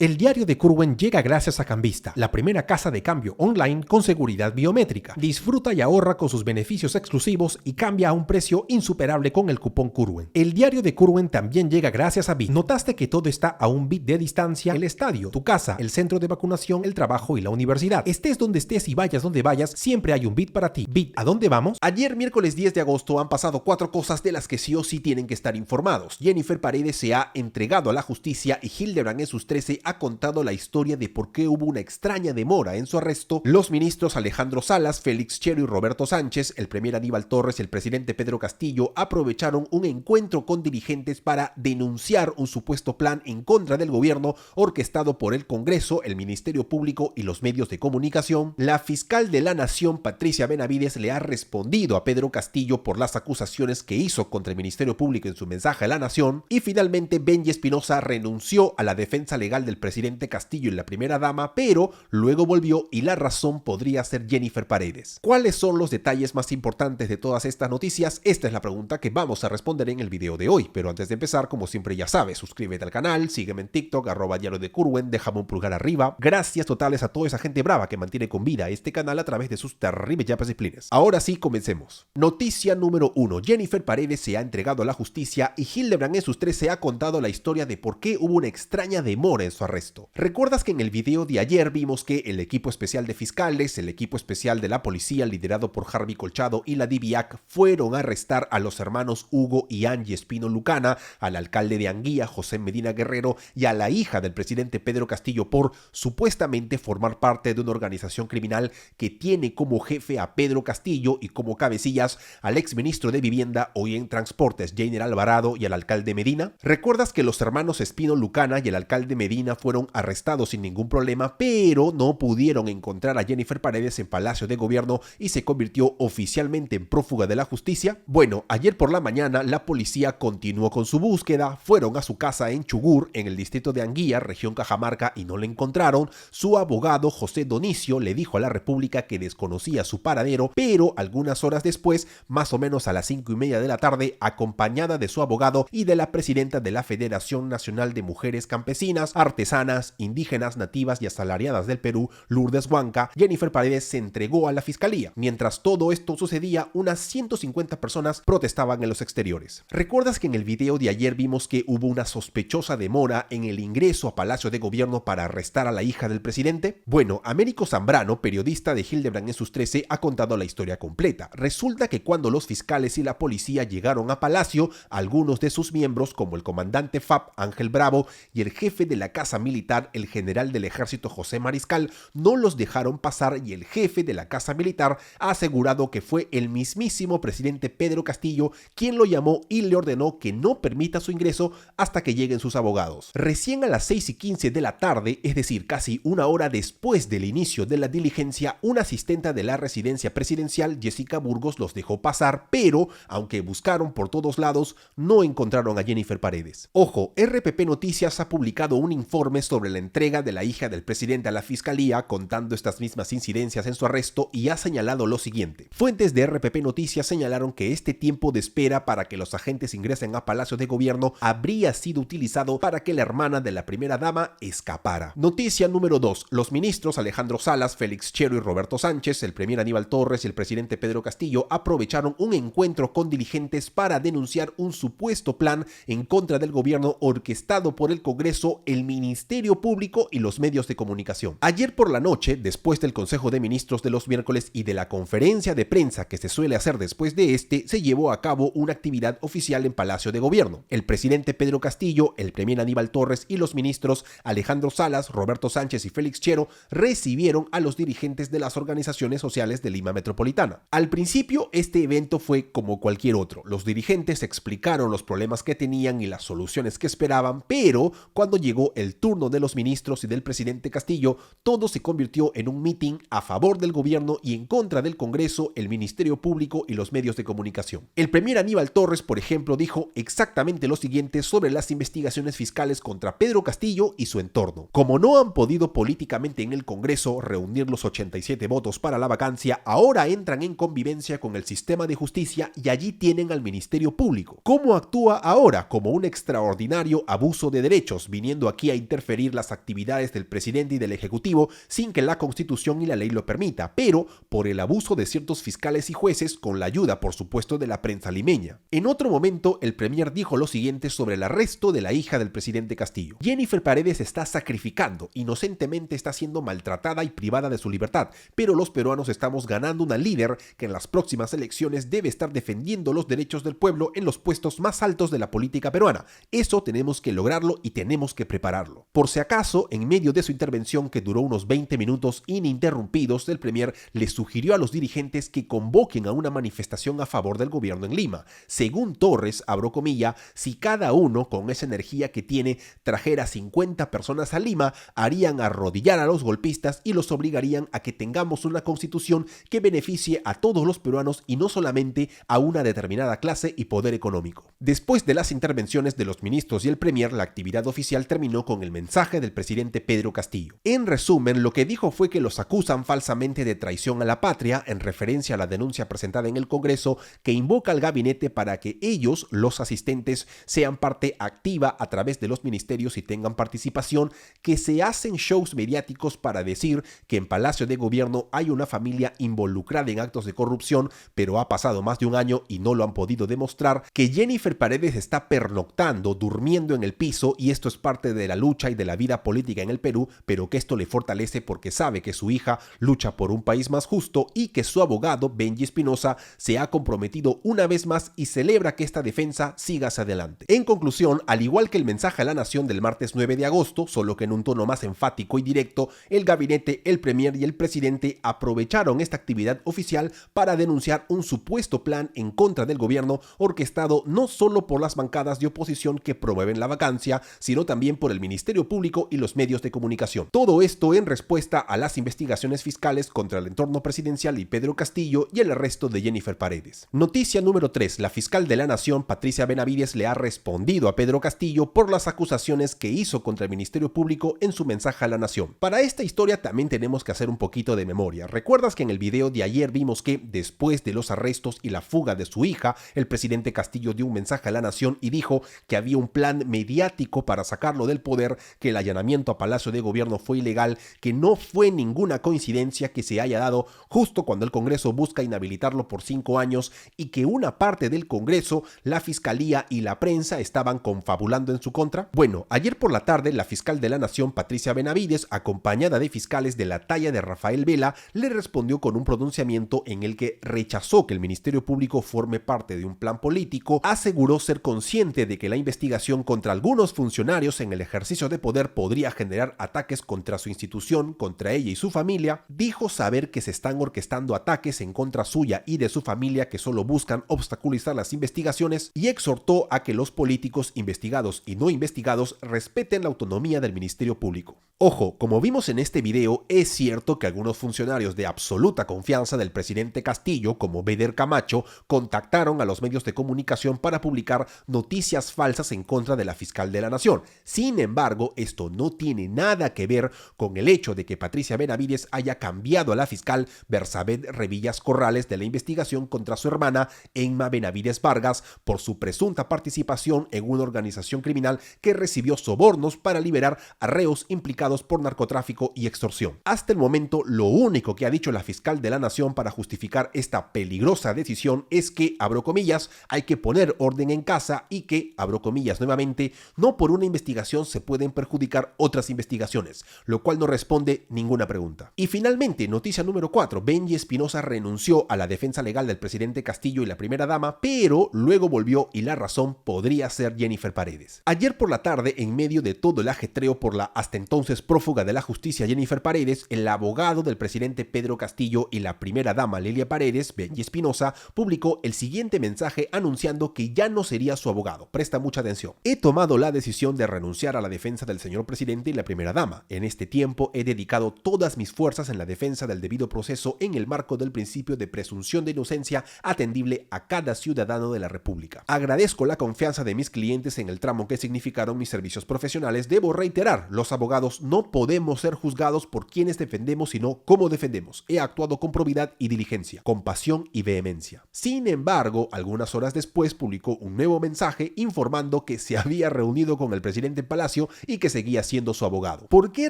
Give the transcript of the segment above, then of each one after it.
El diario de Curwen llega gracias a Cambista, la primera casa de cambio online con seguridad biométrica. Disfruta y ahorra con sus beneficios exclusivos y cambia a un precio insuperable con el cupón Curwen. El diario de Curwen también llega gracias a Bit. ¿Notaste que todo está a un bit de distancia? El estadio, tu casa, el centro de vacunación, el trabajo y la universidad. Estés donde estés y vayas donde vayas, siempre hay un Bit para ti. Bit, ¿a dónde vamos? Ayer, miércoles 10 de agosto, han pasado 4 cosas de las que sí o sí tienen que estar informados. Jennifer Paredes se ha entregado a la justicia y Hildebrand en sus 13 ha contado la historia de por qué hubo una extraña demora en su arresto. Los ministros Alejandro Salas, Félix Chero y Roberto Sánchez, el premier Aníbal Torres y el presidente Pedro Castillo aprovecharon un encuentro con dirigentes para denunciar un supuesto plan en contra del gobierno orquestado por el Congreso, el Ministerio Público y los medios de comunicación. La fiscal de la Nación, Patricia Benavides, le ha respondido a Pedro Castillo por las acusaciones que hizo contra el Ministerio Público en su mensaje a la Nación. Y finalmente Benji Espinosa renunció a la defensa legal del presidente Castillo y la primera dama, pero luego volvió y la razón podría ser Jennifer Paredes. ¿Cuáles son los detalles más importantes de todas estas noticias? Esta es la pregunta que vamos a responder en el video de hoy, pero antes de empezar, como siempre ya sabes, suscríbete al canal, sígueme en TikTok, @diario de Curwen, déjame un pulgar arriba. Gracias totales a toda esa gente brava que mantiene con vida este canal a través de sus terribles yapas y plines. Ahora sí, comencemos. Noticia número 1. Jennifer Paredes se ha entregado a la justicia y Hildebrand en sus 13 ha contado la historia de por qué hubo una extraña demora en su arresto. ¿Recuerdas que en el video de ayer vimos que el equipo especial de fiscales, el equipo especial de la policía liderado por Harvey Colchado y la DIVIAC fueron a arrestar a los hermanos Hugo y Angie Espino Lucana, al alcalde de Anguía, José Medina Guerrero, y a la hija del presidente Pedro Castillo por supuestamente formar parte de una organización criminal que tiene como jefe a Pedro Castillo y como cabecillas al exministro de Vivienda, hoy en Transportes, Jainer Alvarado, y al alcalde Medina? ¿Recuerdas que los hermanos Espino Lucana y el alcalde Medina fueron arrestados sin ningún problema, pero no pudieron encontrar a Jennifer Paredes en Palacio de Gobierno y se convirtió oficialmente en prófuga de la justicia? Bueno, ayer por la mañana la policía continuó con su búsqueda, fueron a su casa en Chugur, en el distrito de Anguía, región Cajamarca, y no la encontraron. Su abogado José Donicio le dijo a la República que desconocía su paradero, pero algunas horas después, más o menos a las 5:30 de la tarde, acompañada de su abogado y de la presidenta de la Federación Nacional de Mujeres Campesinas, Artesanas, Indígenas, Nativas y Asalariadas del Perú, Lourdes Huanca, Jennifer Paredes se entregó a la fiscalía. Mientras todo esto sucedía, unas 150 personas protestaban en los exteriores. ¿Recuerdas que en el video de ayer vimos que hubo una sospechosa demora en el ingreso a Palacio de Gobierno para arrestar a la hija del presidente? Bueno, Américo Zambrano, periodista de Hildebrand en sus 13, ha contado la historia completa. Resulta que cuando los fiscales y la policía llegaron a Palacio, algunos de sus miembros, como el comandante FAP Ángel Bravo y el jefe de la Casa Militar, el general del Ejército José Mariscal, no los dejaron pasar, y el jefe de la Casa Militar ha asegurado que fue el mismísimo presidente Pedro Castillo quien lo llamó y le ordenó que no permita su ingreso hasta que lleguen sus abogados. Recién a las 6:15 de la tarde, es decir, casi una hora después del inicio de la diligencia, una asistenta de la residencia presidencial, Jessica Burgos, los dejó pasar, pero aunque buscaron por todos lados, no encontraron a Jennifer Paredes. Ojo, RPP Noticias ha publicado un informe sobre la entrega de la hija del presidente a la fiscalía, contando estas mismas incidencias en su arresto, y ha señalado lo siguiente. Fuentes de RPP Noticias señalaron que este tiempo de espera para que los agentes ingresen a Palacio de Gobierno habría sido utilizado para que la hermana de la primera dama escapara. Noticia número 2. Los ministros Alejandro Salas, Félix Chero y Roberto Sánchez, el premier Aníbal Torres y el presidente Pedro Castillo aprovecharon un encuentro con dirigentes para denunciar un supuesto plan en contra del gobierno orquestado por el Congreso, el Ministerio Público y los medios de comunicación. Ayer por la noche, después del Consejo de Ministros de los miércoles y de la conferencia de prensa que se suele hacer después de este, se llevó a cabo una actividad oficial en Palacio de Gobierno. El presidente Pedro Castillo, el premier Aníbal Torres y los ministros Alejandro Salas, Roberto Sánchez y Félix Chero recibieron a los dirigentes de las organizaciones sociales de Lima Metropolitana. Al principio, este evento fue como cualquier otro. Los dirigentes explicaron los problemas que tenían y las soluciones que esperaban, pero cuando llegó el turno de los ministros y del presidente Castillo, todo se convirtió en un meeting a favor del gobierno y en contra del Congreso, el Ministerio Público y los medios de comunicación. El premier Aníbal Torres, por ejemplo, dijo exactamente lo siguiente sobre las investigaciones fiscales contra Pedro Castillo y su entorno. Como no han podido políticamente en el Congreso reunir los 87 votos para la vacancia, ahora entran en convivencia con el sistema de justicia y allí tienen al Ministerio Público. ¿Cómo actúa ahora? Como un extraordinario abuso de derechos, viniendo aquí a interferir las actividades del presidente y del ejecutivo sin que la Constitución y la ley lo permita, pero por el abuso de ciertos fiscales y jueces con la ayuda, por supuesto, de la prensa limeña. En otro momento, el premier dijo lo siguiente sobre el arresto de la hija del presidente Castillo. Jennifer Paredes está sacrificando, inocentemente está siendo maltratada y privada de su libertad, pero los peruanos estamos ganando una líder que en las próximas elecciones debe estar defendiendo los derechos del pueblo en los puestos más altos de la política peruana. Eso tenemos que lograrlo y tenemos que prepararlo. Por si acaso, en medio de su intervención que duró unos 20 minutos ininterrumpidos, el premier le sugirió a los dirigentes que convoquen a una manifestación a favor del gobierno en Lima. Según Torres, abro comilla, si cada uno con esa energía que tiene trajera 50 personas a Lima, harían arrodillar a los golpistas y los obligarían a que tengamos una constitución que beneficie a todos los peruanos y no solamente a una determinada clase y poder económico. Después de las intervenciones de los ministros y el premier, la actividad oficial terminó con el mensaje del presidente Pedro Castillo. En resumen, lo que dijo fue que los acusan falsamente de traición a la patria en referencia a la denuncia presentada en el Congreso que invoca al gabinete para que ellos, los asistentes, sean parte activa a través de los ministerios y tengan participación, que se hacen shows mediáticos para decir que en Palacio de Gobierno hay una familia involucrada en actos de corrupción, pero ha pasado más de un año y no lo han podido demostrar, que Jennifer Paredes está pernoctando, durmiendo en el piso y esto es parte de la lucha y de la vida política en el Perú, pero que esto le fortalece porque sabe que su hija lucha por un país más justo y que su abogado, Benji Espinosa, se ha comprometido una vez más y celebra que esta defensa siga hacia adelante. En conclusión, al igual que el mensaje a la nación del martes 9 de agosto, solo que en un tono más enfático y directo, el gabinete, el premier y el presidente aprovecharon esta actividad oficial para denunciar un supuesto plan en contra del gobierno orquestado no solo por las bancadas de oposición que promueven la vacancia, sino también por el Ministerio Público y los medios de comunicación. Todo esto en respuesta a las investigaciones fiscales contra el entorno presidencial y Pedro Castillo y el arresto de Jennifer Paredes. Noticia número 3. La fiscal de la Nación, Patricia Benavides, le ha respondido a Pedro Castillo por las acusaciones que hizo contra el Ministerio Público en su mensaje a la Nación. Para esta historia también tenemos que hacer un poquito de memoria. ¿Recuerdas que en el video de ayer vimos que después de los arrestos y la fuga de su hija, el presidente Castillo dio un mensaje a la Nación y dijo que había un plan mediático para sacarlo del poder, que el allanamiento a Palacio de Gobierno fue ilegal, que no fue ninguna coincidencia que se haya dado justo cuando el Congreso busca inhabilitarlo por 5 años y que una parte del Congreso, la Fiscalía y la prensa estaban confabulando en su contra? Bueno, ayer por la tarde la fiscal de la Nación, Patricia Benavides, acompañada de fiscales de la talla de Rafael Vela, le respondió con un pronunciamiento en el que rechazó que el Ministerio Público forme parte de un plan político, aseguró ser consciente de que la investigación contra algunos funcionarios en el ejercicio de poder podría generar ataques contra su institución, contra ella y su familia, dijo saber que se están orquestando ataques en contra suya y de su familia que solo buscan obstaculizar las investigaciones y exhortó a que los políticos investigados y no investigados respeten la autonomía del Ministerio Público. Ojo, como vimos en este video, es cierto que algunos funcionarios de absoluta confianza del presidente Castillo, como Beder Camacho, contactaron a los medios de comunicación para publicar noticias falsas en contra de la fiscal de la Nación. Sin embargo, esto no tiene nada que ver con el hecho de que Patricia Benavides haya cambiado a la fiscal Bersabet Revillas Corrales de la investigación contra su hermana Emma Benavides Vargas por su presunta participación en una organización criminal que recibió sobornos para liberar a reos implicados por narcotráfico y extorsión. Hasta el momento, lo único que ha dicho la fiscal de la Nación para justificar esta peligrosa decisión es que, abro comillas, hay que poner orden en casa y que, abro comillas nuevamente, no por una investigación se pueden perjudicar otras investigaciones, lo cual no responde ninguna pregunta. Y finalmente, noticia número 4, Benji Espinosa renunció a la defensa legal del presidente Castillo y la primera dama, pero luego volvió y la razón podría ser Jennifer Paredes. Ayer por la tarde, en medio de todo el ajetreo por la hasta entonces prófuga de la justicia Jennifer Paredes, el abogado del presidente Pedro Castillo y la primera dama Lelia Paredes, Benji Espinosa, publicó el siguiente mensaje anunciando que ya no sería su abogado. Presta mucha atención. He tomado la decisión de renunciar a la defensa del señor presidente y la primera dama. En este tiempo he dedicado todas mis fuerzas en la defensa del debido proceso en el marco del principio de presunción de inocencia atendible a cada ciudadano de la República. Agradezco la confianza de mis clientes en el tramo que significaron mis servicios profesionales. Debo reiterar, los abogados no podemos ser juzgados por quienes defendemos, sino cómo defendemos. He actuado con probidad y diligencia, con pasión y vehemencia. Sin embargo, algunas horas después publicó un nuevo mensaje informando que se había reunido con el presidente en Palacio y que seguía siendo su abogado. ¿Por qué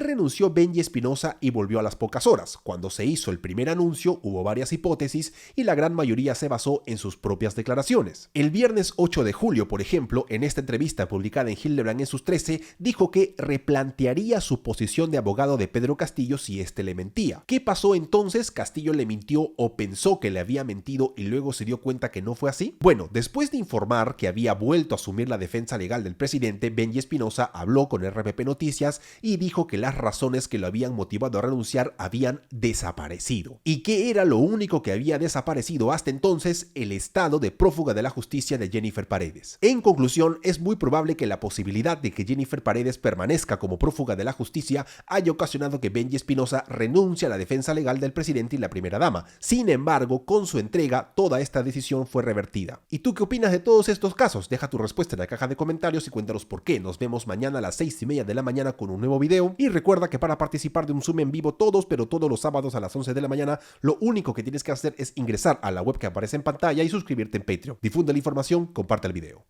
renunció Benji Espinosa y volvió a las pocas horas? Cuando se hizo el primer anuncio, hubo varias hipótesis y la gran mayoría se basó en sus propias declaraciones. El viernes 8 de julio, por ejemplo, en esta entrevista publicada en Hildebrand en sus 13, dijo que replantearía su posición de abogado de Pedro Castillo si éste le mentía. ¿Qué pasó entonces? ¿Castillo le mintió o pensó que le había mentido y luego se dio cuenta que no fue así? Bueno, después de informar que había vuelto a asumir la defensa legal del presidente, Benji Espinosa habló con RPP Noticias y dijo que las razones que lo habían motivado a renunciar habían desaparecido. ¿Y qué era lo único que había desaparecido hasta entonces? El estado de prófuga de la justicia de Jennifer Paredes. En conclusión, es muy probable que la posibilidad de que Jennifer Paredes permanezca como prófuga de la justicia haya ocasionado que Benji Espinosa renuncie a la defensa legal del presidente y la primera dama. Sin embargo, con su entrega, toda esta decisión fue revertida. ¿Y tú qué opinas de todos estos casos? Deja tu respuesta en la caja de comentarios y cuéntanos por qué. Nos vemos mañana a las 6:30 de la mañana con un nuevo video. Y recuerda que para participar de un Zoom en vivo todos los sábados a las 11 de la mañana, lo único que tienes que hacer es ingresar a la web que aparece en pantalla y suscribirte en Patreon. Difunde la información, comparte el video.